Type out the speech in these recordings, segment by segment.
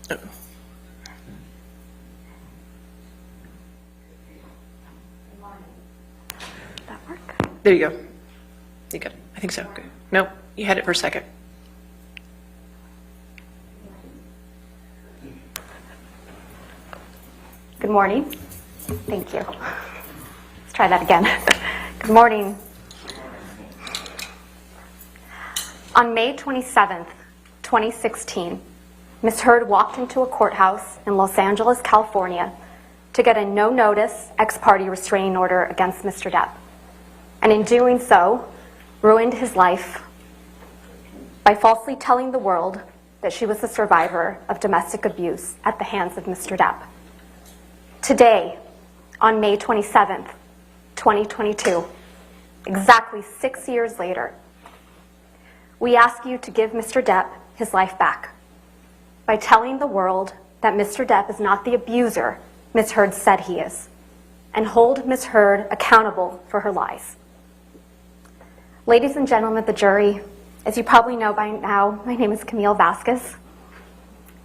That work? There you go. You got it. I think so. Good. No, you had it for a second. Good morning. Thank you. Let's try that again. Good morning. On May 27th, 2016, Ms. Heard walked into a courthouse in Los Angeles, California to get a no-notice ex-parte restraining order against Mr. Depp, and in doing so, ruined his life by falsely telling the world that she was a survivor of domestic abuse at the hands of Mr. Depp. Today, on May 27th, 2022, exactly 6 years later, we ask you to give Mr. Depp his life back by telling the world that Mr. Depp is not the abuser Ms. Heard said he is, and hold Ms. Heard accountable for her lies. Ladies and gentlemen of the jury, as you probably know by now, my name is Camille Vasquez.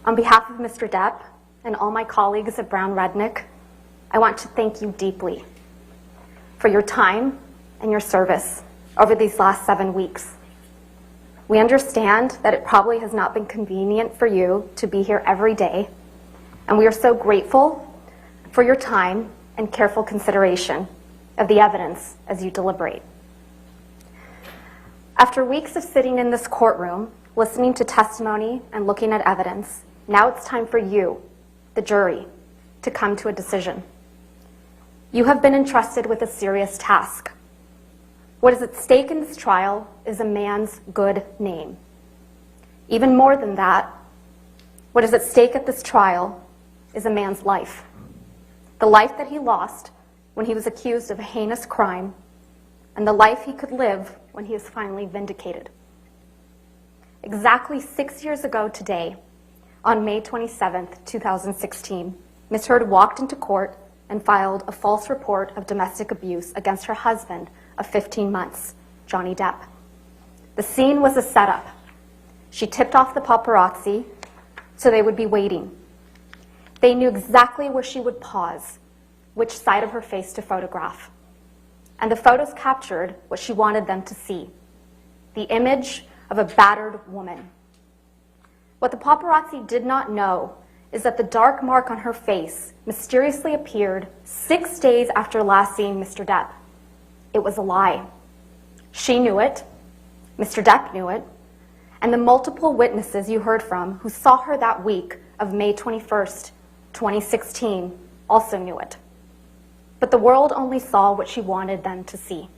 On behalf of Mr. Depp and all my colleagues at Brown Rednick, I want to thank you deeply for your time and your service over these last 7 weeks. We understand that it probably has not been convenient for you to be here every day, and we are so grateful for your time and careful consideration of the evidence as you deliberate. After weeks of sitting in this courtroom, listening to testimony and looking at evidence, now it's time for you, the jury, to come to a decision. You have been entrusted with a serious task. What is at stake in this trial is a man's good name. Even more than that, what is at stake at this trial is a man's life. The life that he lost when he was accused of a heinous crime, and the life he could live when he is finally vindicated. Exactly 6 years ago today, on May 27th, 2016, Ms. Heard walked into court and filed a false report of domestic abuse against her husband of 15 months, Johnny Depp. The scene was a setup. She tipped off the paparazzi so they would be waiting. They knew exactly where she would pause, which side of her face to photograph. And the photos captured what she wanted them to see, the image of a battered woman. What the paparazzi did not know is that the dark mark on her face mysteriously appeared 6 days after last seeing Mr. Depp. It was a lie. She knew it, Mr. Depp knew it, and the multiple witnesses you heard from who saw her that week of May 21st, 2016, also knew it. But the world only saw what she wanted them to see.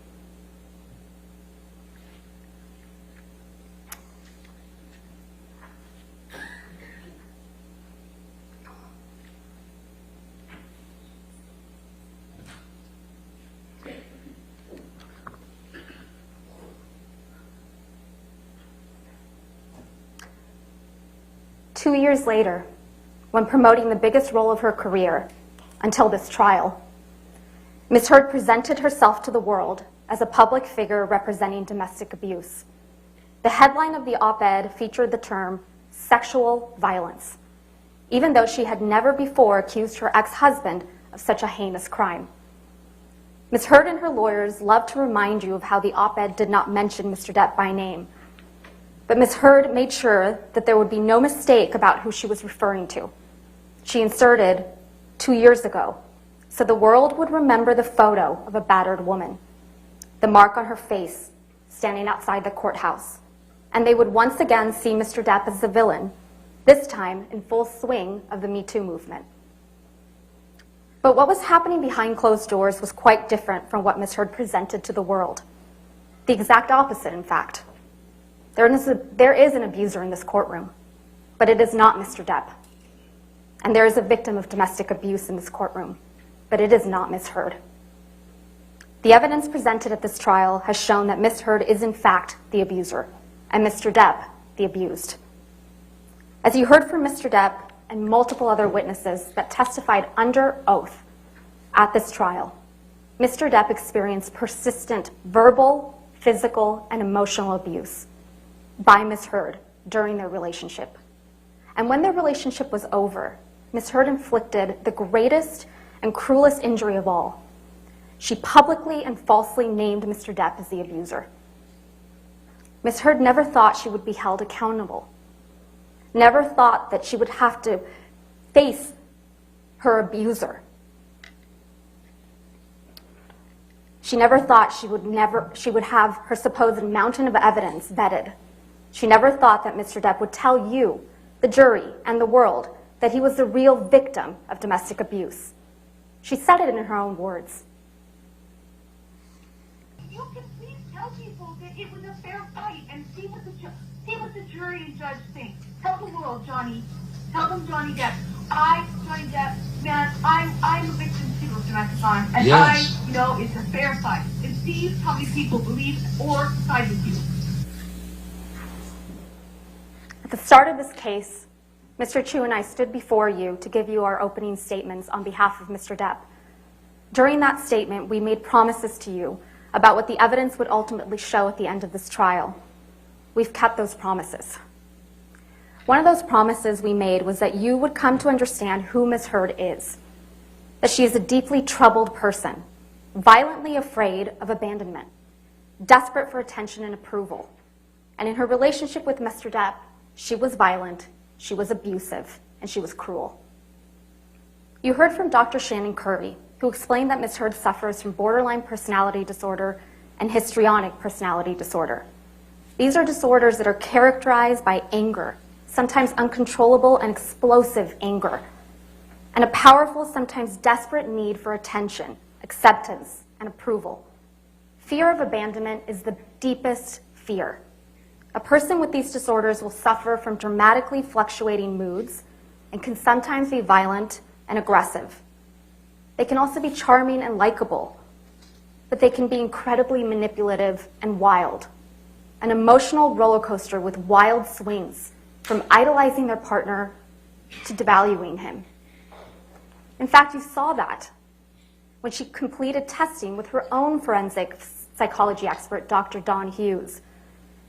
Two years later, when promoting the biggest role of her career until this trial, Ms. Heard presented herself to the world as a public figure representing domestic abuse. The headline of the op-ed featured the term sexual violence, even though she had never before accused her ex-husband of such a heinous crime. Ms. Heard and her lawyers love to remind you of how the op-ed did not mention Mr. Depp by name, but Ms. Heard made sure that there would be no mistake about who she was referring to. She inserted 2 years ago, so the world would remember the photo of a battered woman, the mark on her face standing outside the courthouse, and they would once again see Mr. Depp as the villain, this time in full swing of the Me Too movement. But what was happening behind closed doors was quite different from what Ms. Heard presented to the world. The exact opposite, in fact. There is an abuser in this courtroom, but it is not Mr. Depp. And there is a victim of domestic abuse in this courtroom, but it is not Ms. Heard. The evidence presented at this trial has shown that Ms. Heard is in fact the abuser, and Mr. Depp the abused. As you heard from Mr. Depp and multiple other witnesses that testified under oath at this trial, Mr. Depp experienced persistent verbal, physical, and emotional abuse by Ms. Heard during their relationship. And when their relationship was over, Ms. Heard inflicted the greatest and cruelest injury of all. She publicly and falsely named Mr. Depp as the abuser. Ms. Heard never thought she would be held accountable, never thought that she would have to face her abuser. She never thought she would have her supposed mountain of evidence vetted. She never thought that Mr. Depp would tell you, the jury, and the world that he was the real victim of domestic abuse. She said it in her own words. You can please tell people that it was a fair fight and see what the jury and judge think. Tell the world, Johnny. Tell them, Johnny Depp. Johnny Depp, man, I'm a victim too of domestic violence, and yes. It's a fair fight. And see how many people believe or side with you. At the start of this case, Mr. Chu and I stood before you to give you our opening statements on behalf of Mr. Depp. During that statement, we made promises to you about what the evidence would ultimately show at the end of this trial. We've kept those promises. One of those promises we made was that you would come to understand who Ms. Heard is, that she is a deeply troubled person, violently afraid of abandonment, desperate for attention and approval. And in her relationship with Mr. Depp, she was violent, she was abusive, and she was cruel. You heard from Dr. Shannon Curry, who explained that Ms. Heard suffers from borderline personality disorder and histrionic personality disorder. These are disorders that are characterized by anger, sometimes uncontrollable and explosive anger, and a powerful, sometimes desperate need for attention, acceptance, and approval. Fear of abandonment is the deepest fear. A person with these disorders will suffer from dramatically fluctuating moods and can sometimes be violent and aggressive. They can also be charming and likable, but they can be incredibly manipulative and wild. An emotional roller coaster with wild swings, from idolizing their partner to devaluing him. In fact, you saw that when she completed testing with her own forensic psychology expert, Dr. Dawn Hughes.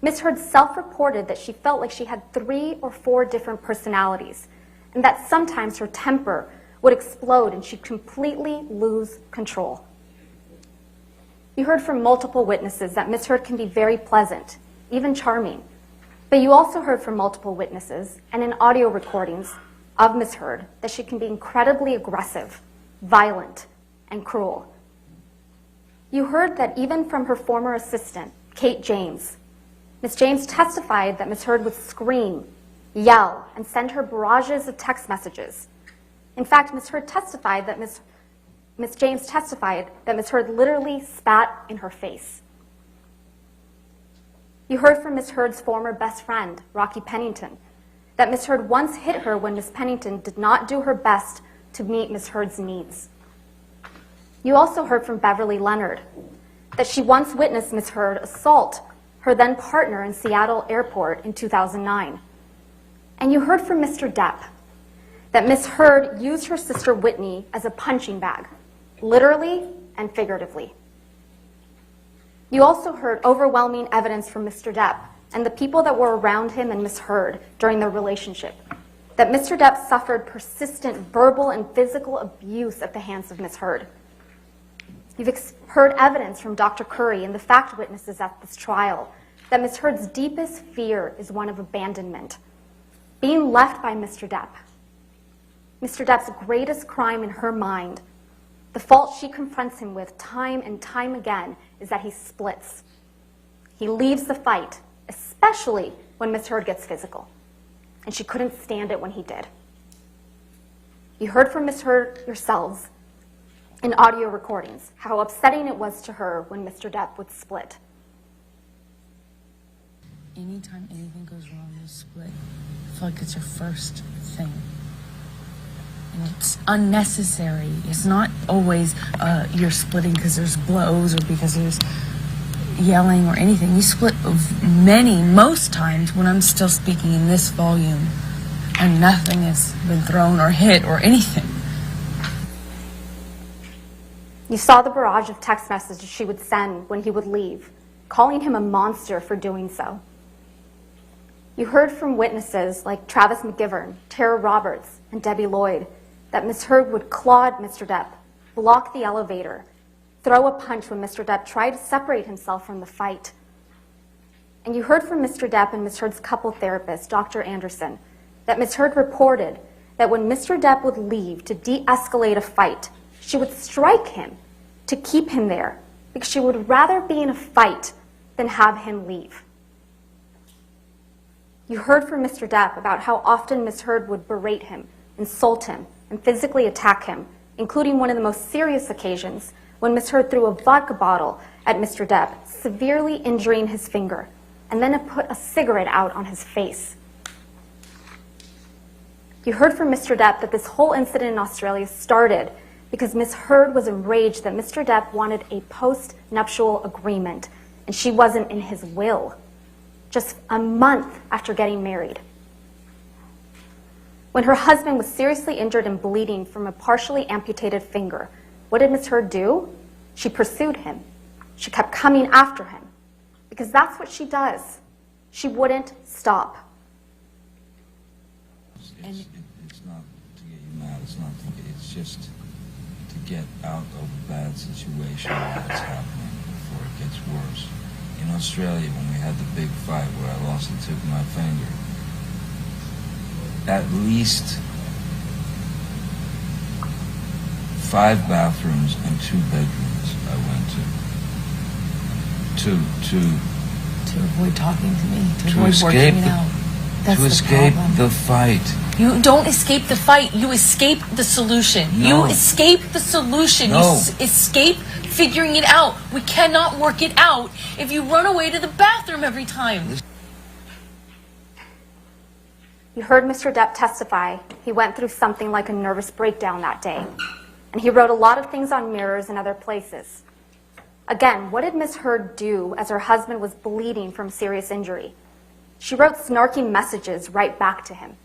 Ms. Heard self-reported that she felt like she had 3 or 4 different personalities, and that sometimes her temper would explode and she'd completely lose control. You heard from multiple witnesses that Ms. Heard can be very pleasant, even charming. But you also heard from multiple witnesses and in audio recordings of Ms. Heard that she can be incredibly aggressive, violent, and cruel. You heard that even from her former assistant, Kate James. Ms. James testified that Ms. Heard would scream, yell, and send her barrages of text messages. In fact, Ms. Heard testified that Ms. James testified that Ms. Heard literally spat in her face. You heard from Ms. Heard's former best friend, Rocky Pennington, that Ms. Heard once hit her when Ms. Pennington did not do her best to meet Ms. Heard's needs. You also heard from Beverly Leonard that she once witnessed Ms. Heard assault her then partner in Seattle Airport in 2009. And you heard from Mr. Depp that Ms. Heard used her sister Whitney as a punching bag, literally and figuratively. You also heard overwhelming evidence from Mr. Depp and the people that were around him and Ms. Heard during their relationship, that Mr. Depp suffered persistent verbal and physical abuse at the hands of Ms. Heard. You've heard evidence from Dr. Curry and the fact witnesses at this trial that Ms. Heard's deepest fear is one of abandonment, being left by Mr. Depp. Mr. Depp's greatest crime in her mind, the fault she confronts him with time and time again, is that he splits. He leaves the fight, especially when Ms. Heard gets physical, and she couldn't stand it when he did. You heard from Ms. Heard yourselves in audio recordings how upsetting it was to her when Mr. Depp would split. Anytime anything goes wrong, you split. I feel like it's your first thing. And it's unnecessary. It's not always you're splitting because there's blows or because there's yelling or anything. You split most times when I'm still speaking in this volume and nothing has been thrown or hit or anything. You saw the barrage of text messages she would send when he would leave, calling him a monster for doing so. You heard from witnesses like Travis McGivern, Tara Roberts, and Debbie Lloyd that Ms. Heard would claw at Mr. Depp, block the elevator, throw a punch when Mr. Depp tried to separate himself from the fight. And you heard from Mr. Depp and Ms. Heard's couple therapist, Dr. Anderson, that Ms. Heard reported that when Mr. Depp would leave to de-escalate a fight, she would strike him to keep him there because she would rather be in a fight than have him leave. You heard from Mr. Depp about how often Ms. Heard would berate him, insult him, and physically attack him, including one of the most serious occasions when Ms. Heard threw a vodka bottle at Mr. Depp, severely injuring his finger, and then put a cigarette out on his face. You heard from Mr. Depp that this whole incident in Australia started because Ms. Heard was enraged that Mr. Depp wanted a post-nuptial agreement, and she wasn't in his will, just a month after getting married. When her husband was seriously injured and bleeding from a partially amputated finger, what did Ms. Heard do? She pursued him. She kept coming after him, because that's what she does. She wouldn't stop. It's not to get you mad, it's just to get out of a bad situation that's happening before it gets worse. In Australia, when we had the big fight where I lost the tip of my finger, at least 5 bathrooms and 2 bedrooms I went to. To avoid talking to me, to avoid escape working it out. That's to the escape problem. the fight. You don't escape the fight. You escape the solution. No. You escape the solution. No. You escape figuring it out. We cannot work it out if you run away to the bathroom every time. You heard Mr. Depp testify. He went through something like a nervous breakdown that day. And he wrote a lot of things on mirrors and other places. Again, what did Ms. Heard do as her husband was bleeding from serious injury? She wrote snarky messages right back to him.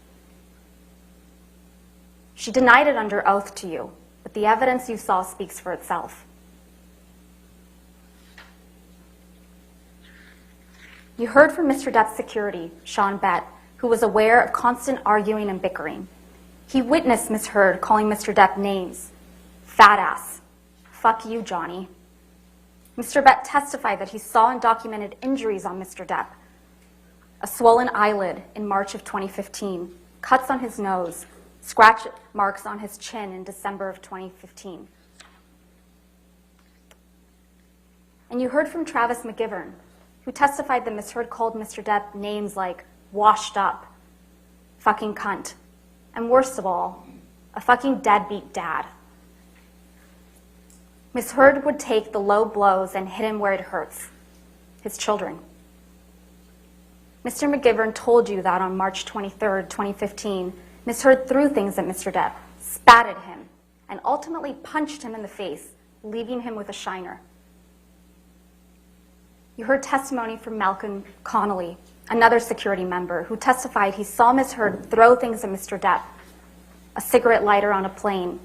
She denied it under oath to you, but the evidence you saw speaks for itself. You heard from Mr. Depp's security, Sean Bett, who was aware of constant arguing and bickering. He witnessed Ms. Heard calling Mr. Depp names. Fat ass. Fuck you, Johnny. Mr. Bett testified that he saw and documented injuries on Mr. Depp. A swollen eyelid in March of 2015, cuts on his nose, scratch marks on his chin in December of 2015. And you heard from Travis McGivern, who testified that Ms. Heard called Mr. Depp names like washed up, fucking cunt, and worst of all, a fucking deadbeat dad. Ms. Heard would take the low blows and hit him where it hurts, his children. Mr. McGivern told you that on March 23rd, 2015, Ms. Heard threw things at Mr. Depp, spat at him, and ultimately punched him in the face, leaving him with a shiner. You heard testimony from Malcolm Connolly, another security member, who testified he saw Ms. Heard throw things at Mr. Depp, a cigarette lighter on a plane,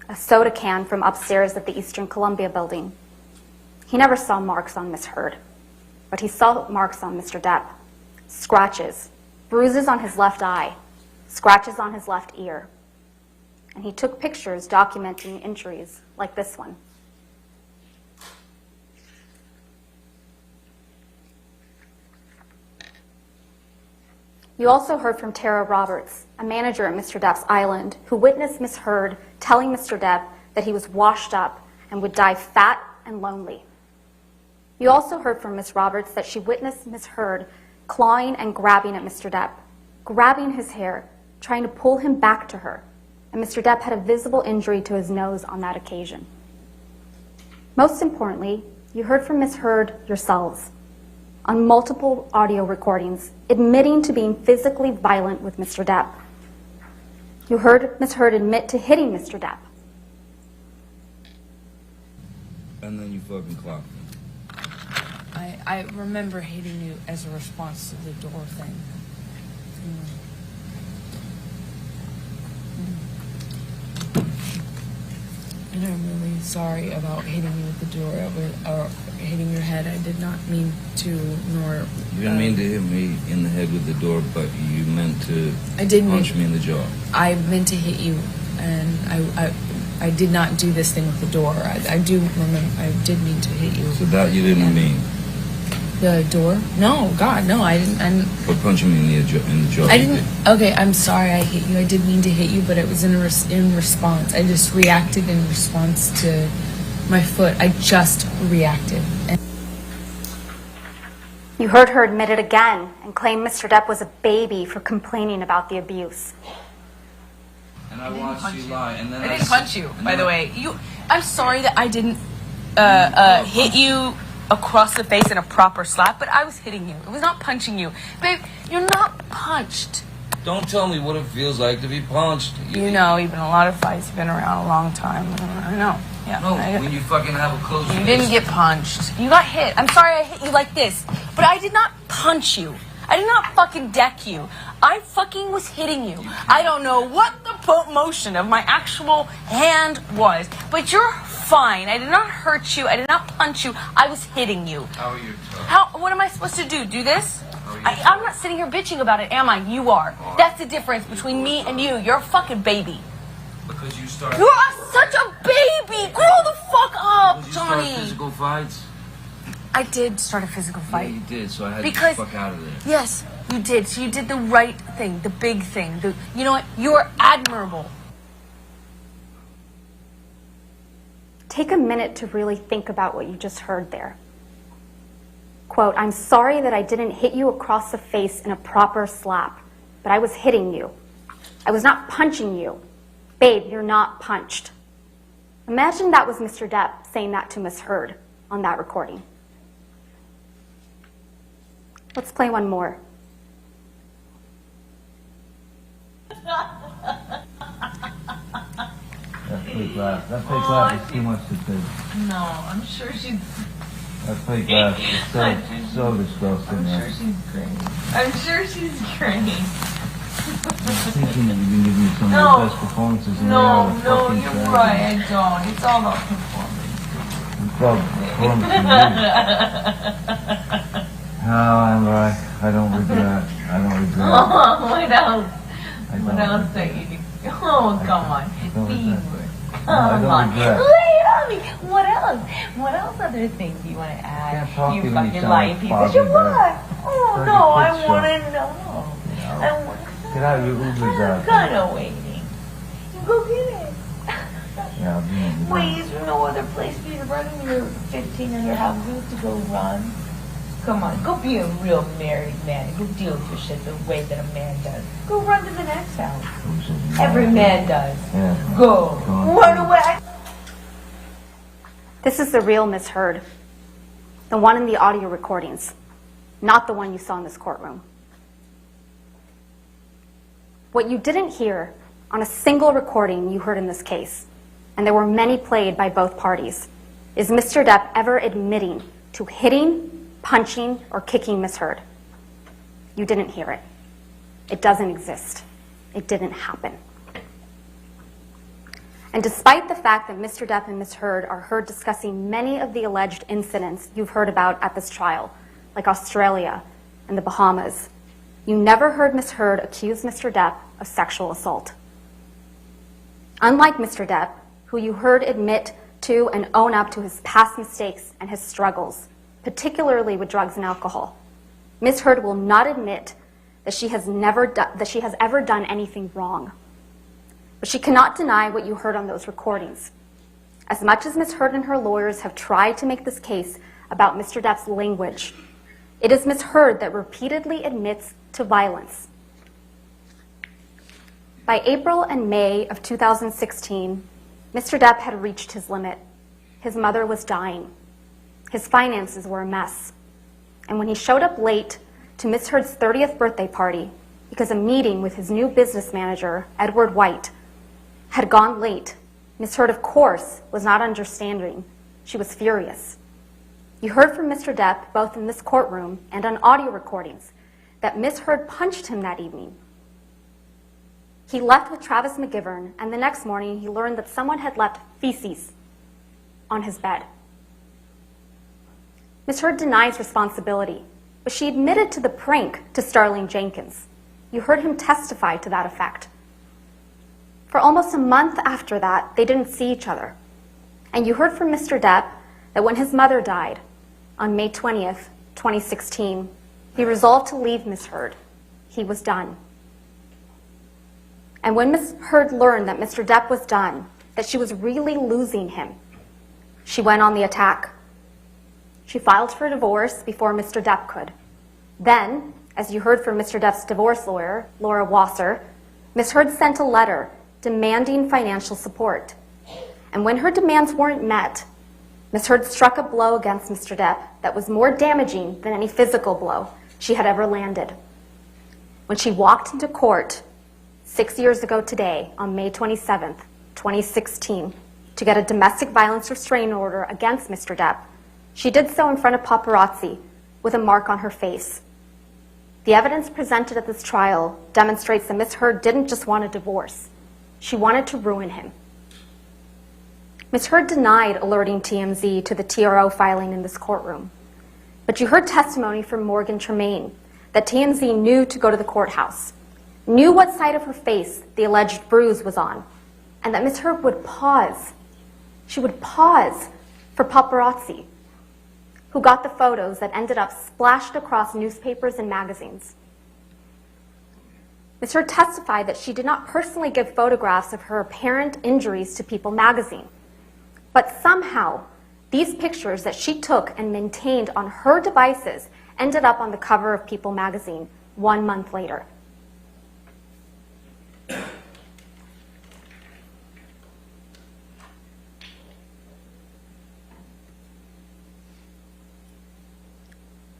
a soda can from upstairs at the Eastern Columbia building. He never saw marks on Ms. Heard, but he saw marks on Mr. Depp, scratches, bruises on his left eye, scratches on his left ear. And he took pictures documenting injuries like this one. You also heard from Tara Roberts, a manager at Mr. Depp's Island, who witnessed Ms. Heard telling Mr. Depp that he was washed up and would die fat and lonely. You also heard from Ms. Roberts that she witnessed Ms. Heard clawing and grabbing at Mr. Depp, grabbing his hair, trying to pull him back to her, and Mr. Depp had a visible injury to his nose on that occasion. Most importantly, you heard from Ms. Heard yourselves on multiple audio recordings admitting to being physically violent with Mr. Depp. You heard Ms. Heard admit to hitting Mr. Depp. And then you fucking clocked me. I remember hating you as a response to the door thing. And I'm really sorry about hitting you with the door or hitting your head. I did not mean to, nor... You didn't mean to hit me in the head with the door, but you meant to punch me in the jaw. I meant to hit you, and I did not do this thing with the door. I do remember, I did mean to hit you. So that you didn't mean? The door? No, God, no, I didn't. But punching me in the jaw. I didn't. Okay, I'm sorry I hit you. I did mean to hit you, but it was in response. I just reacted in response to my foot. I just reacted. You heard her admit it again and claim Mr. Depp was a baby for complaining about the abuse. And I watched you lie, and then I didn't punch you, by the way. I'm sorry that I didn't hit you across the face in a proper slap, but I was hitting you. It was not punching you. Babe, you're not punched. Don't tell me what it feels like to be punched. You know, you've been in a lot of fights. You've been around a long time. I know. Yeah. No, when you fucking have a close... You didn't get punched. You got hit. I'm sorry I hit you like this, but I did not punch you. I did not fucking deck you. I fucking was hitting you. I don't know what the motion of my actual hand was, but you're fine. I did not hurt you. I did not punch you. I was hitting you. How are you tough? What am I supposed to do? Do this? I'm not sitting here bitching about it, am I? You are. That's the difference between me and you. You're a fucking baby. Because you started... You are such a baby. Grow the fuck up, Johnny. Johnny. You started physical fights? I did start a physical fight. Yeah, you did, so I had Because- to get the fuck out of there. Yes, you did. So you did the right thing, the big thing. You know what? You're admirable. Take a minute to really think about what you just heard there. Quote, I'm sorry that I didn't hit you across the face in a proper slap, but I was hitting you. I was not punching you. Babe, you're not punched. Imagine that was Mr. Depp saying that to Miss Heard on that recording. Let's play one more. That fake laugh. That fake laugh is too much to take. No, I'm sure she's. That fake laugh is so disgusting. I'm sure she's great. I'm sure she's great. I'm thinking that you can give me some No. of the best performances in the world. No, you're right. I don't. It's all about performance. It's about performance. No, I don't regret. I don't regret. Oh, what else? I don't What else regret. that you do? Oh, come on. don't Be regret. good. No, I Come don't on. regret. Lay it on me. What else? What else other things do you want to add? Can't talk You to me when you fucking sound lying like piece Bobby of shit. Bear. What? Oh, Like no, a I kid's want show. to know. I want Get out your Ubers out. I'm kind of waiting. You go get it. Yeah, I'll be in the Wait, is there no other place for you to run in your 1,500 houses to go run? Come on, go be a real married man. Go deal with your shit the way that a man does. Go run to the next house. Every man does. Yeah. Go. Run away. This is the real Miss Heard, the one in the audio recordings, not the one you saw in this courtroom. What you didn't hear on a single recording you heard in this case, and there were many played by both parties, is Mr. Depp ever admitting to hitting, punching, or kicking Miss Heard. You didn't hear it. It doesn't exist. It didn't happen. And despite the fact that Mr. Depp and Miss Heard are heard discussing many of the alleged incidents you've heard about at this trial, like Australia and the Bahamas, you never heard Miss Heard accuse Mr. Depp of sexual assault. Unlike Mr. Depp, who you heard admit to and own up to his past mistakes and his struggles, particularly with drugs and alcohol, Miss Heard will not admit that she has ever done anything wrong. But she cannot deny what you heard on those recordings. As much as Miss Heard and her lawyers have tried to make this case about Mr. Depp's language, it is Miss Heard that repeatedly admits to violence. By April and May of 2016, Mr. Depp had reached his limit. His mother was dying. His finances were a mess. And when he showed up late to Miss Heard's 30th birthday party because a meeting with his new business manager, Edward White, had gone late, Miss Heard, of course, was not understanding. She was furious. You heard from Mr. Depp, both in this courtroom and on audio recordings, that Miss Heard punched him that evening. He left with Travis McGivern, and the next morning he learned that someone had left feces on his bed. Ms. Heard denies responsibility, but she admitted to the prank to Starling Jenkins. You heard him testify to that effect. For almost a month after that, they didn't see each other. And you heard from Mr. Depp that when his mother died on May 20th, 2016, he resolved to leave Ms. Heard. He was done. And when Ms. Heard learned that Mr. Depp was done, that she was really losing him, she went on the attack. She filed for divorce before Mr. Depp could. Then, as you heard from Mr. Depp's divorce lawyer, Laura Wasser, Ms. Heard sent a letter demanding financial support. And when her demands weren't met, Ms. Heard struck a blow against Mr. Depp that was more damaging than any physical blow she had ever landed. When she walked into court 6 years ago today, on May 27th, 2016, to get a domestic violence restraining order against Mr. Depp, she did so in front of paparazzi with a mark on her face. The evidence presented at this trial demonstrates that Ms. Heard didn't just want a divorce. She wanted to ruin him. Ms. Heard denied alerting TMZ to the TRO filing in this courtroom. But you heard testimony from Morgan Tremaine that TMZ knew to go to the courthouse, knew what side of her face the alleged bruise was on, and that Ms. Heard would pause. She would pause for paparazzi, who got the photos that ended up splashed across newspapers and magazines. Ms. Heard testified that she did not personally give photographs of her apparent injuries to People magazine, but somehow these pictures that she took and maintained on her devices ended up on the cover of People magazine 1 month later.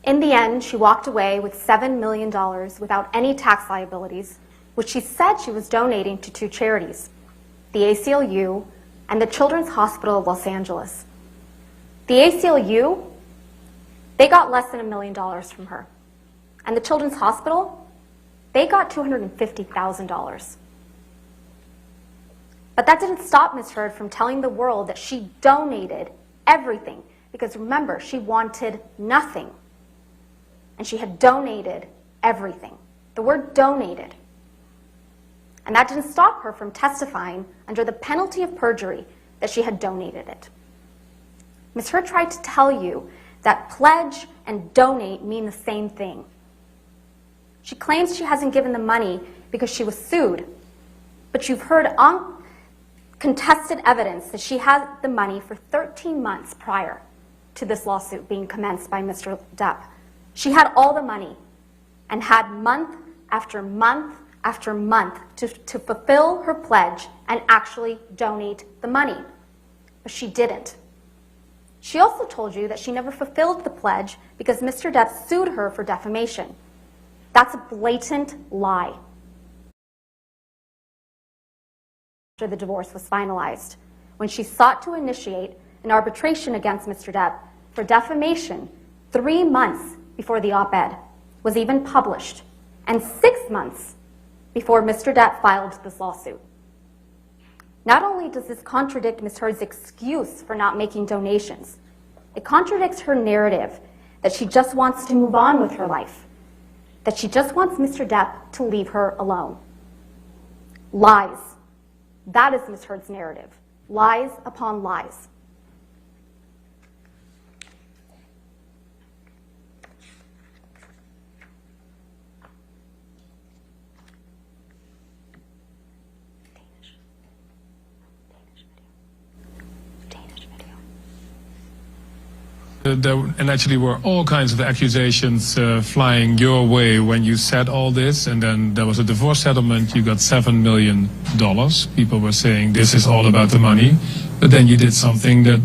In the end, she walked away with $7 million without any tax liabilities, which she said she was donating to 2 charities, the ACLU and the Children's Hospital of Los Angeles. The ACLU, they got less than $1 million from her. And the Children's Hospital, they got $250,000. But that didn't stop Ms. Heard from telling the world that she donated everything, because remember, she wanted nothing. And she had donated everything. The word donated. And that didn't stop her from testifying under the penalty of perjury that she had donated it. Ms. Heard tried to tell you that pledge and donate mean the same thing. She claims she hasn't given the money because she was sued, but you've heard uncontested evidence that she had the money for 13 months prior to this lawsuit being commenced by Mr. Depp. She had all the money and had month after month after month to fulfill her pledge and actually donate the money. But she didn't. She also told you that she never fulfilled the pledge because Mr. Depp sued her for defamation. That's a blatant lie. After the divorce was finalized, when she sought to initiate an arbitration against Mr. Depp for defamation 3 months before the op-ed was even published, and 6 months before Mr. Depp filed this lawsuit. Not only does this contradict Ms. Heard's excuse for not making donations, it contradicts her narrative that she just wants to move on with her life, that she just wants Mr. Depp to leave her alone. Lies. That is Ms. Heard's narrative. Lies upon lies. And actually were all kinds of accusations flying your way when you said all this, and then there was a divorce settlement, you got $7 million. People were saying this is all about the money, but then you did something that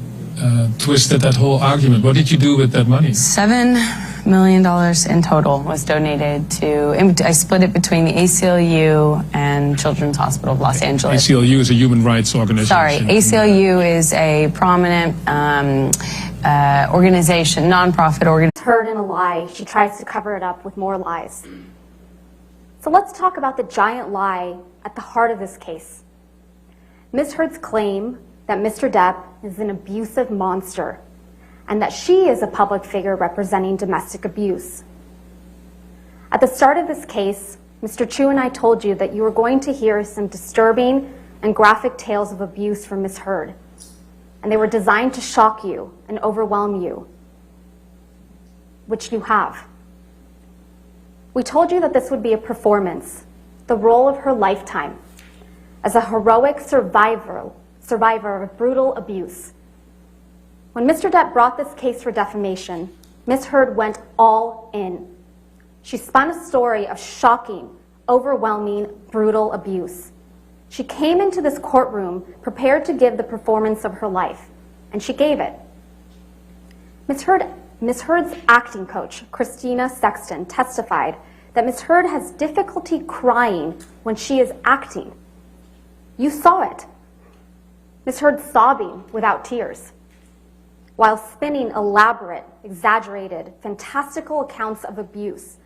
twisted that whole argument. What did you do with that money? $7 million in total was donated to, I split it between the ACLU and Children's Hospital of Los Angeles. ACLU is a human rights organization. Sorry, ACLU is a prominent organization, nonprofit organization. Heard in a lie, she tries to cover it up with more lies. So let's talk about the giant lie at the heart of this case. Ms. Heard's claim that Mr. Depp is an abusive monster and that she is a public figure representing domestic abuse. At the start of this case, Mr. Chu and I told you that you were going to hear some disturbing and graphic tales of abuse from Ms. Heard, and they were designed to shock you and overwhelm you, which you have. We told you that this would be a performance, the role of her lifetime, as a heroic survivor of brutal abuse. When Mr. Depp brought this case for defamation, Ms. Heard went all in. She spun a story of shocking, overwhelming, brutal abuse. She came into this courtroom prepared to give the performance of her life, and she gave it. Ms. Heard's acting coach, Christina Sexton, testified that Ms. Heard has difficulty crying when she is acting. You saw it. Ms. Heard sobbing without tears, while spinning elaborate, exaggerated, fantastical accounts of abuse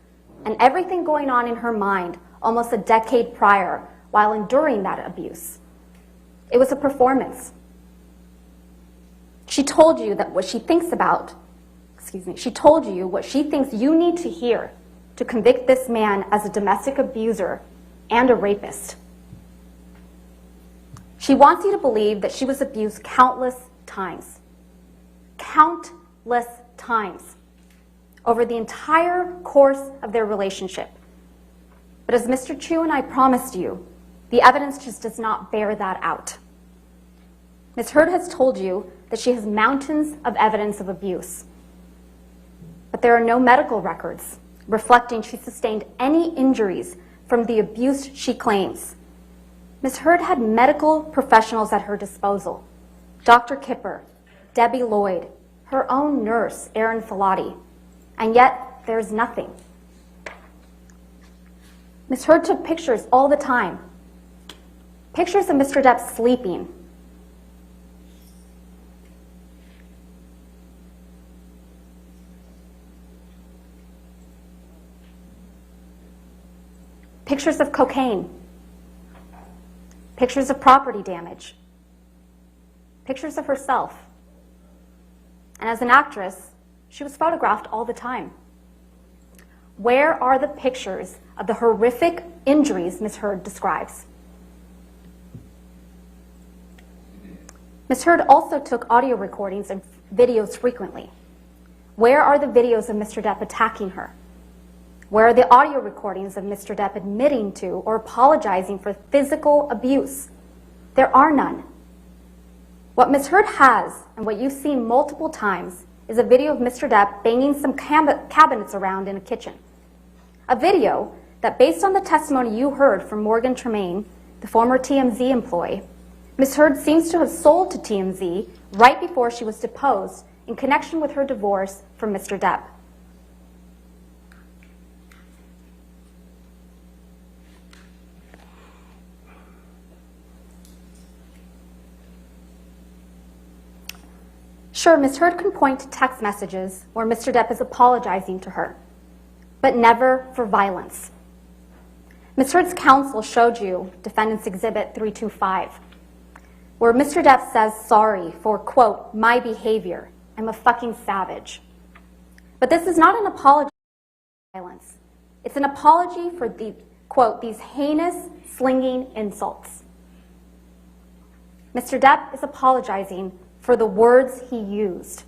and everything going on in her mind almost a decade prior while enduring that abuse. It was a performance. She told you that what she thinks she told you what she thinks you need to hear to convict this man as a domestic abuser and a rapist. She wants you to believe that she was abused countless times. Countless times over the entire course of their relationship. But as Mr. Chu and I promised you, the evidence just does not bear that out. Ms. Heard has told you that she has mountains of evidence of abuse, but there are no medical records reflecting she sustained any injuries from the abuse she claims. Ms. Heard had medical professionals at her disposal: Dr. Kipper, Debbie Lloyd, her own nurse, Erin Filati, and yet there's nothing. Ms. Heard took pictures all the time. Pictures of Mr. Depp sleeping. Pictures of cocaine. Pictures of property damage. Pictures of herself. And as an actress, she was photographed all the time. Where are the pictures of the horrific injuries Ms. Heard describes? Ms. Heard also took audio recordings and videos frequently. Where are the videos of Mr. Depp attacking her? Where are the audio recordings of Mr. Depp admitting to or apologizing for physical abuse? There are none. What Ms. Heard has, and what you've seen multiple times, is a video of Mr. Depp banging some cabinets around in a kitchen. A video that, based on the testimony you heard from Morgan Tremaine, the former TMZ employee, Ms. Heard seems to have sold to TMZ right before she was deposed in connection with her divorce from Mr. Depp. Sure, Ms. Heard can point to text messages where Mr. Depp is apologizing to her, but never for violence. Ms. Heard's counsel showed you Defendant's Exhibit 325, where Mr. Depp says sorry for, quote, my behavior. I'm a fucking savage. But this is not an apology for violence. It's an apology for the, quote, these heinous, slinging insults. Mr. Depp is apologizing for the words he used.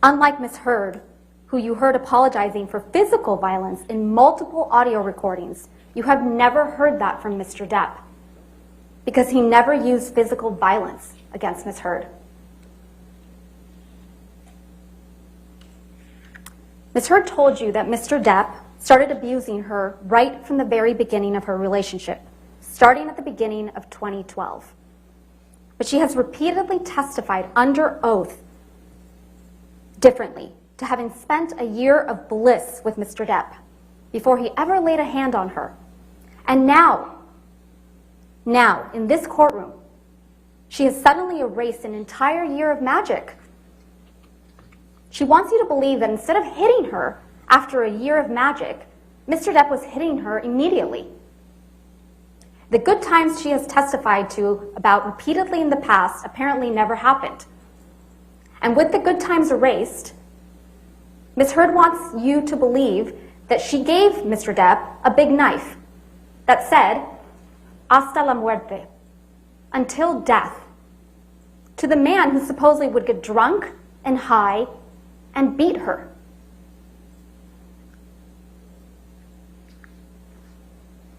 Unlike Ms. Heard, who you heard apologizing for physical violence in multiple audio recordings, you have never heard that from Mr. Depp, because he never used physical violence against Ms. Heard. Ms. Heard told you that Mr. Depp started abusing her right from the very beginning of her relationship, starting at the beginning of 2012. But she has repeatedly testified under oath differently to having spent a year of bliss with Mr. Depp before he ever laid a hand on her. And now, in this courtroom, she has suddenly erased an entire year of magic. She wants you to believe that instead of hitting her after a year of magic, Mr. Depp was hitting her immediately. The good times she has testified to about repeatedly in the past apparently never happened. And with the good times erased, Ms. Heard wants you to believe that she gave Mr. Depp a big knife that said, hasta la muerte, until death, to the man who supposedly would get drunk and high and beat her.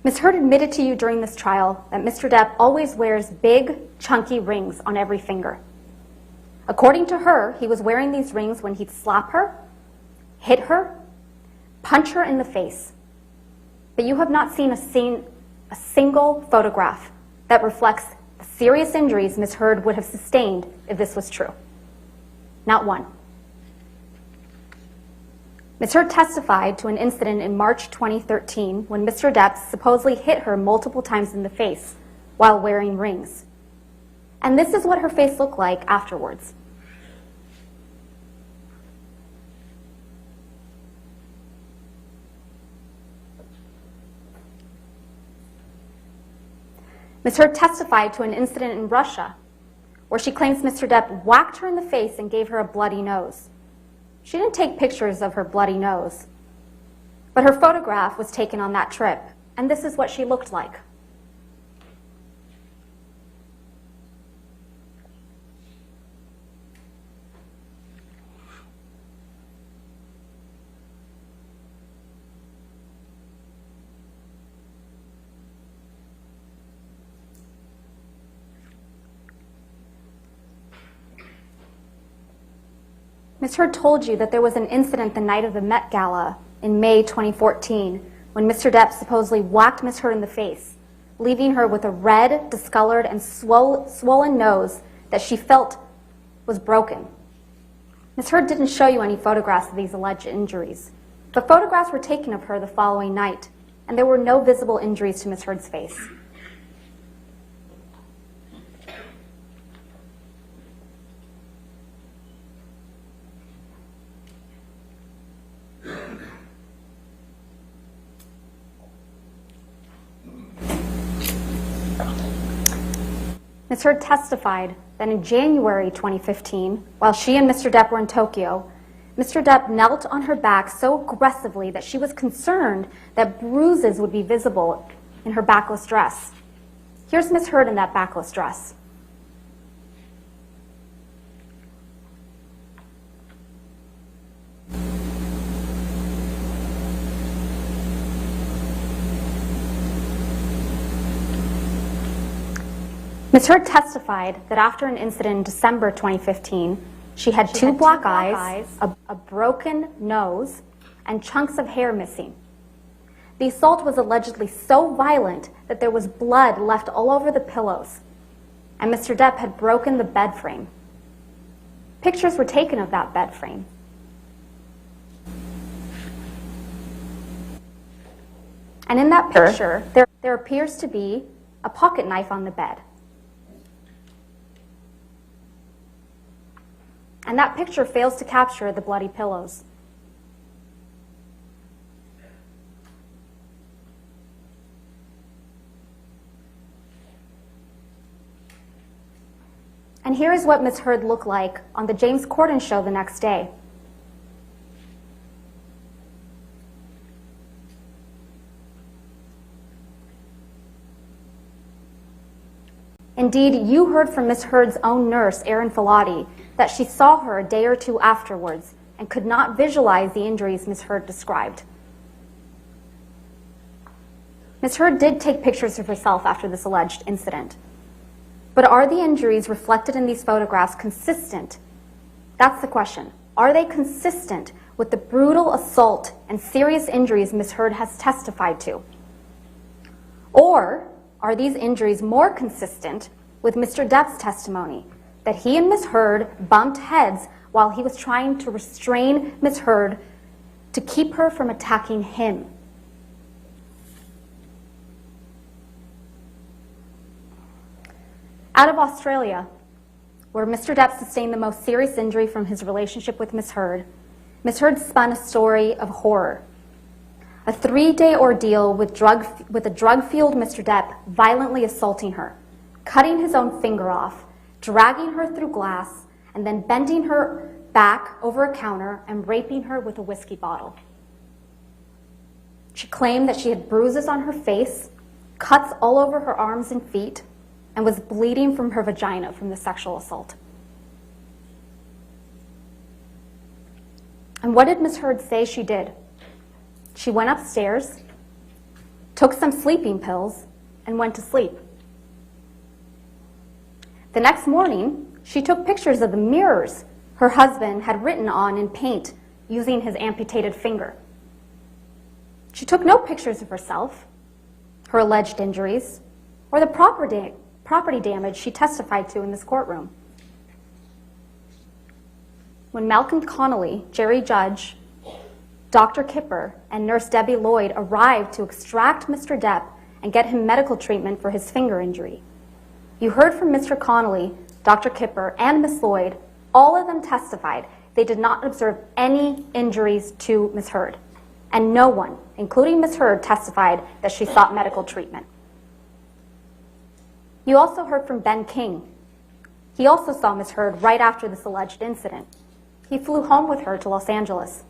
Ms. Heard admitted to you during this trial that Mr. Depp always wears big, chunky rings on every finger. According to her, he was wearing these rings when he'd slap her, hit her, punch her in the face. But you have not seen a single photograph that reflects the serious injuries Ms. Heard would have sustained if this was true. Not one. Ms. Heard testified to an incident in March 2013 when Mr. Depp supposedly hit her multiple times in the face while wearing rings. And this is what her face looked like afterwards. Ms. Heard testified to an incident in Russia where she claims Mr. Depp whacked her in the face and gave her a bloody nose. She didn't take pictures of her bloody nose, but her photograph was taken on that trip, and this is what she looked like. Ms. Heard told you that there was an incident the night of the Met Gala in May 2014 when Mr. Depp supposedly whacked Ms. Heard in the face, leaving her with a red, discolored, and swollen nose that she felt was broken. Ms. Heard didn't show you any photographs of these alleged injuries, but photographs were taken of her the following night, and there were no visible injuries to Ms. Heard's face. Ms. Heard testified that in January 2015, while she and Mr. Depp were in Tokyo, Mr. Depp knelt on her back so aggressively that she was concerned that bruises would be visible in her backless dress. Here's Ms. Heard in that backless dress. Ms. Heard testified that after an incident in December 2015, she had two black eyes, a broken nose, and chunks of hair missing. The assault was allegedly so violent that there was blood left all over the pillows, and Mr. Depp had broken the bed frame. Pictures were taken of that bed frame. And in that picture, there appears to be a pocket knife on the bed. And that picture fails to capture the bloody pillows. And here is what Ms. Heard looked like on the James Corden show the next day. Indeed, you heard from Ms. Heard's own nurse, Erin Filati, that she saw her a day or two afterwards and could not visualize the injuries Ms. Heard described. Ms. Heard did take pictures of herself after this alleged incident. But are the injuries reflected in these photographs consistent? That's the question. Are they consistent with the brutal assault and serious injuries Ms. Heard has testified to? Or are these injuries more consistent with Mr. Depp's testimony that he and Ms. Heard bumped heads while he was trying to restrain Ms. Heard to keep her from attacking him? Out of Australia, where Mr. Depp sustained the most serious injury from his relationship with Ms. Heard spun a story of horror. a 3-day ordeal with a drug-fueled Mr. Depp violently assaulting her, cutting his own finger off, dragging her through glass, and then bending her back over a counter and raping her with a whiskey bottle. She claimed that she had bruises on her face, cuts all over her arms and feet, and was bleeding from her vagina from the sexual assault. And what did Ms. Heard say she did? She went upstairs, took some sleeping pills, and went to sleep. The next morning, she took pictures of the mirrors her husband had written on in paint using his amputated finger. She took no pictures of herself, her alleged injuries, or the property damage she testified to in this courtroom. When Malcolm Connolly, Jerry Judge, Dr. Kipper, and Nurse Debbie Lloyd arrived to extract Mr. Depp and get him medical treatment for his finger injury, you heard from Mr. Connolly, Dr. Kipper, and Ms. Lloyd. All of them testified they did not observe any injuries to Ms. Heard, and no one, including Ms. Heard, testified that she sought medical treatment. You also heard from Ben King. He also saw Ms. Heard right after this alleged incident. He flew home with her to Los Angeles.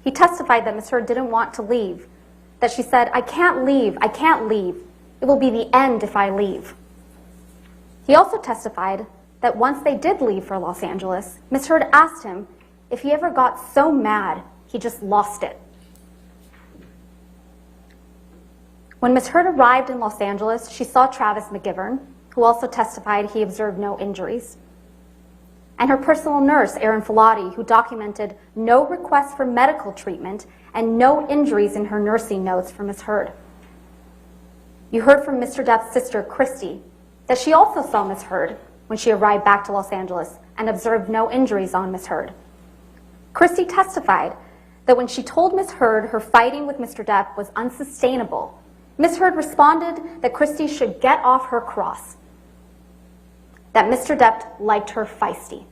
He testified that Ms. Heard didn't want to leave, that she said, "I can't leave, I can't leave. It will be the end if I leave." He also testified that once they did leave for Los Angeles, Ms. Heard asked him if he ever got so mad he just lost it. When Ms. Heard arrived in Los Angeles, she saw Travis McGivern, who also testified he observed no injuries, and her personal nurse, Erin Filati, who documented no requests for medical treatment and no injuries in her nursing notes for Ms. Heard. You heard from Mr. Depp's sister, Christy, that she also saw Ms. Heard when she arrived back to Los Angeles and observed no injuries on Ms. Heard. Christy testified that when she told Ms. Heard her fighting with Mr. Depp was unsustainable, Ms. Heard responded that Christy should get off her cross, that Mr. Depp liked her feisty.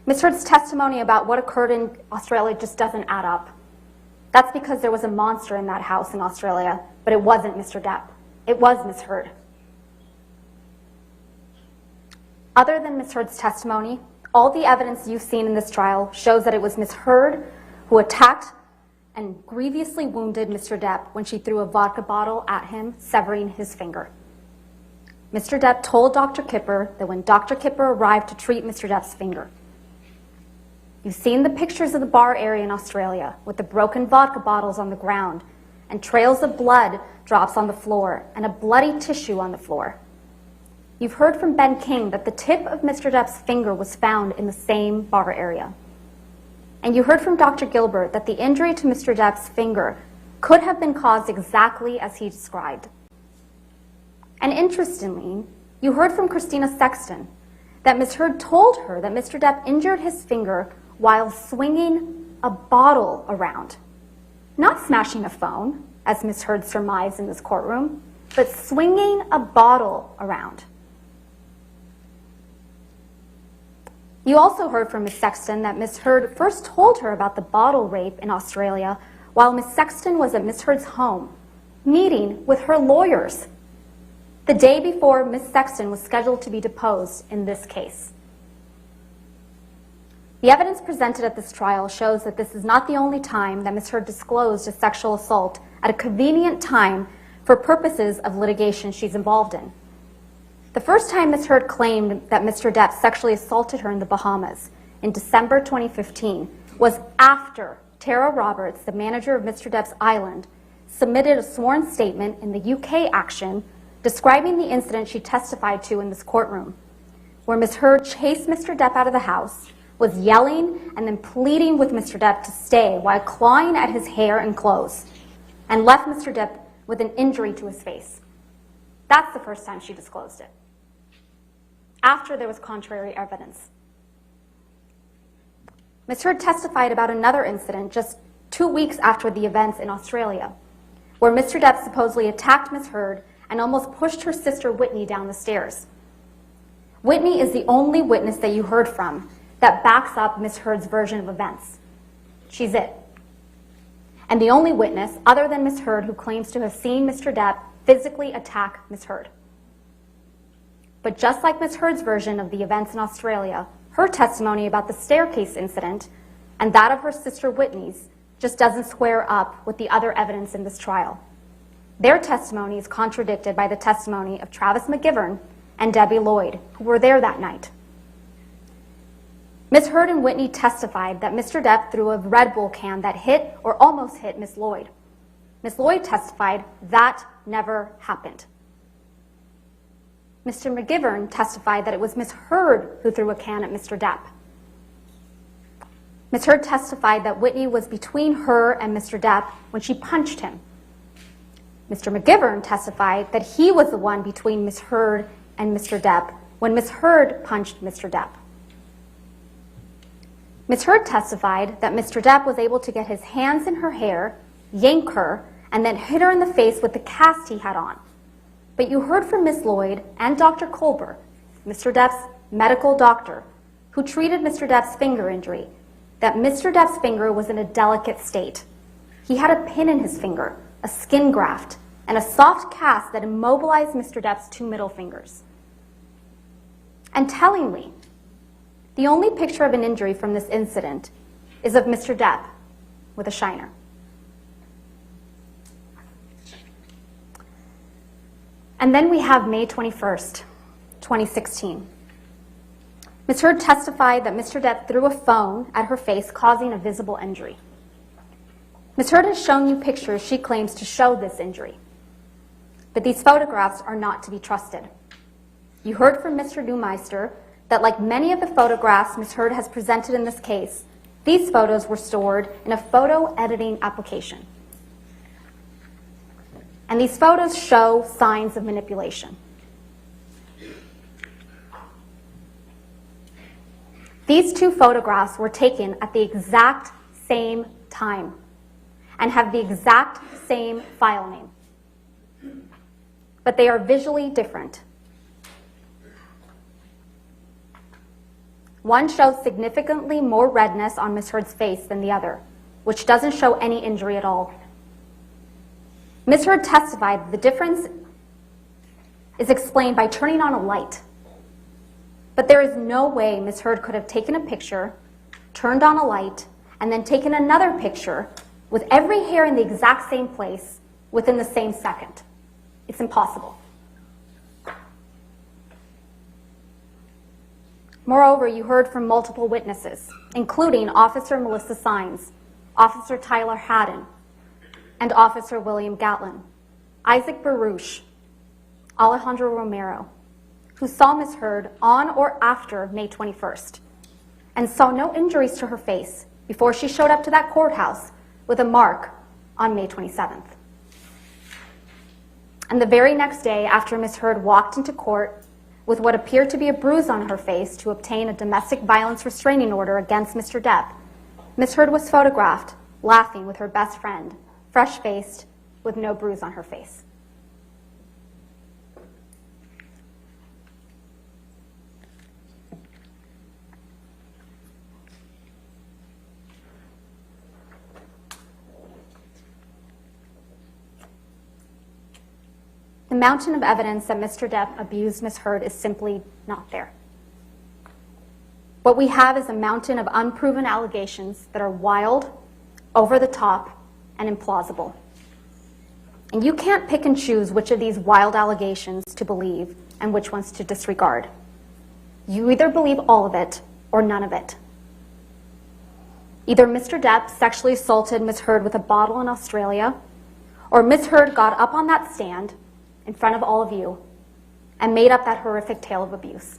Ms. Heard's testimony about what occurred in Australia just doesn't add up. That's because there was a monster in that house in Australia, but it wasn't Mr. Depp. It was Ms. Heard. Other than Ms. Heard's testimony, all the evidence you've seen in this trial shows that it was Ms. Heard who attacked and grievously wounded Mr. Depp when she threw a vodka bottle at him, severing his finger. Mr. Depp told Dr. Kipper that when Dr. Kipper arrived to treat Mr. Depp's finger. You've seen the pictures of the bar area in Australia with the broken vodka bottles on the ground and trails of blood drops on the floor and a bloody tissue on the floor. You've heard from Ben King that the tip of Mr. Depp's finger was found in the same bar area. And you heard from Dr. Gilbert that the injury to Mr. Depp's finger could have been caused exactly as he described. And interestingly, you heard from Christina Sexton that Ms. Heard told her that Mr. Depp injured his finger while swinging a bottle around. Not smashing a phone, as Ms. Heard surmised in this courtroom, but swinging a bottle around. You also heard from Ms. Sexton that Ms. Heard first told her about the bottle rape in Australia while Ms. Sexton was at Ms. Heard's home, meeting with her lawyers, the day before Ms. Sexton was scheduled to be deposed in this case. The evidence presented at this trial shows that this is not the only time that Ms. Heard disclosed a sexual assault at a convenient time for purposes of litigation she's involved in. The first time Ms. Heard claimed that Mr. Depp sexually assaulted her in the Bahamas in December 2015 was after Tara Roberts, the manager of Mr. Depp's island, submitted a sworn statement in the UK action describing the incident she testified to in this courtroom, where Ms. Heard chased Mr. Depp out of the house, was yelling and then pleading with Mr. Depp to stay while clawing at his hair and clothes, and left Mr. Depp with an injury to his face. That's the first time she disclosed it, after there was contrary evidence. Ms. Heard testified about another incident just 2 weeks after the events in Australia, where Mr. Depp supposedly attacked Ms. Heard and almost pushed her sister Whitney down the stairs. Whitney is the only witness that you heard from that backs up Ms. Heard's version of events. She's it. and the only witness other than Ms. Heard who claims to have seen Mr. Depp physically attack Ms. Heard. But just like Ms. Heard's version of the events in Australia, her testimony about the staircase incident and that of her sister Whitney's just doesn't square up with the other evidence in this trial. Their testimony is contradicted by the testimony of Travis McGivern and Debbie Lloyd, who were there that night. Ms. Heard and Whitney testified that Mr. Depp threw a Red Bull can that hit or almost hit Ms. Lloyd. Ms. Lloyd testified that never happened. Mr. McGivern testified that it was Ms. Heard who threw a can at Mr. Depp. Ms. Heard testified that Whitney was between her and Mr. Depp when she punched him. Mr. McGivern testified that he was the one between Ms. Heard and Mr. Depp when Ms. Heard punched Mr. Depp. Ms. Heard testified that Mr. Depp was able to get his hands in her hair, yank her, and then hit her in the face with the cast he had on. But you heard from Ms. Lloyd and Dr. Colbert, Mr. Depp's medical doctor, who treated Mr. Depp's finger injury, that Mr. Depp's finger was in a delicate state. He had a pin in his finger, a skin graft, and a soft cast that immobilized Mr. Depp's two middle fingers. And tellingly, the only picture of an injury from this incident is of Mr. Depp with a shiner. And then we have May 21st, 2016. Ms. Heard testified that Mr. Depp threw a phone at her face, causing a visible injury. Ms. Heard has shown you pictures she claims to show this injury. But these photographs are not to be trusted. You heard from Mr. Neumeister that like many of the photographs Ms. Heard has presented in this case, these photos were stored in a photo editing application. And these photos show signs of manipulation. These two photographs were taken at the exact same time and have the exact same file name. But they are visually different. One shows significantly more redness on Ms. Heard's face than the other, which doesn't show any injury at all. Ms. Heard testified that the difference is explained by turning on a light. But there is no way Ms. Heard could have taken a picture, turned on a light, and then taken another picture with every hair in the exact same place within the same second. It's impossible. Moreover, you heard from multiple witnesses, including Officer Melissa Sines, Officer Tyler Haddon, and Officer William Gatlin, Isaac Baruch, Alejandro Romero, who saw Ms. Heard on or after May 21st and saw no injuries to her face before she showed up to that courthouse with a mark on May 27th. And the very next day, after Ms. Heard walked into court with what appeared to be a bruise on her face to obtain a domestic violence restraining order against Mr. Depp, Ms. Heard was photographed laughing with her best friend, fresh-faced, with no bruise on her face. The mountain of evidence that Mr. Depp abused Ms. Heard is simply not there. What we have is a mountain of unproven allegations that are wild, over the top, and implausible. And you can't pick and choose which of these wild allegations to believe and which ones to disregard. You either believe all of it or none of it. Either Mr. Depp sexually assaulted Ms. Heard with a bottle in Australia, or Ms. Heard got up on that stand in front of all of you and made up that horrific tale of abuse.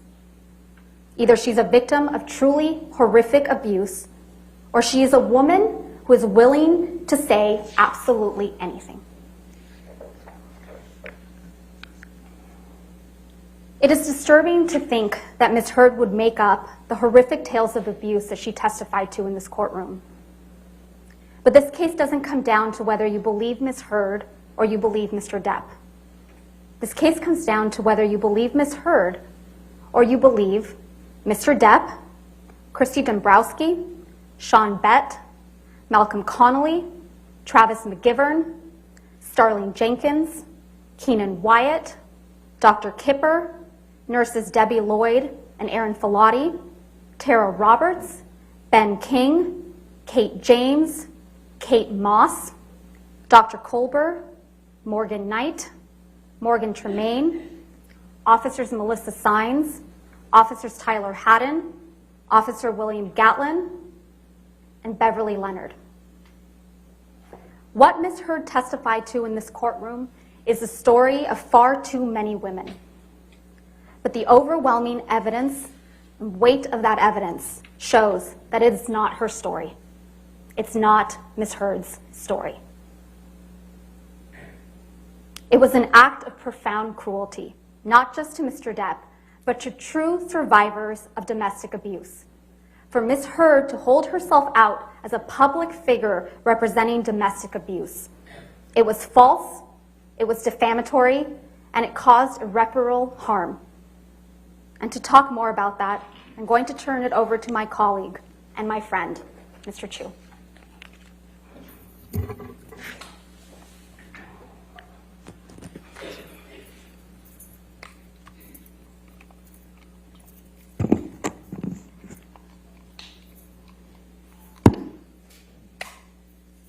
Either she's a victim of truly horrific abuse, or she is a woman who is willing to say absolutely anything. It is disturbing to think that Ms. Heard would make up the horrific tales of abuse that she testified to in this courtroom. But this case doesn't come down to whether you believe Ms. Heard or you believe Mr. Depp. This case comes down to whether you believe Ms. Heard or you believe Mr. Depp, Christy Dombrowski, Sean Bett, Malcolm Connolly, Travis McGivern, Starling Jenkins, Keenan Wyatt, Dr. Kipper, nurses Debbie Lloyd and Erin Filati, Tara Roberts, Ben King, Kate James, Kate Moss, Dr. Colber, Morgan Knight, Morgan Tremaine, Officers Melissa Sines, Officers Tyler Haddon, Officer William Gatlin, and Beverly Leonard. What Ms. Heard testified to in this courtroom is the story of far too many women. But the overwhelming evidence and weight of that evidence shows that it is not her story. It's not Ms. Heard's story. It was an act of profound cruelty, not just to Mr. Depp, but to true survivors of domestic abuse. For Ms. Heard to hold herself out as a public figure representing domestic abuse. It was false, it was defamatory, and it caused irreparable harm. And to talk more about that, I'm going to turn it over to my colleague and my friend, Mr. Chu.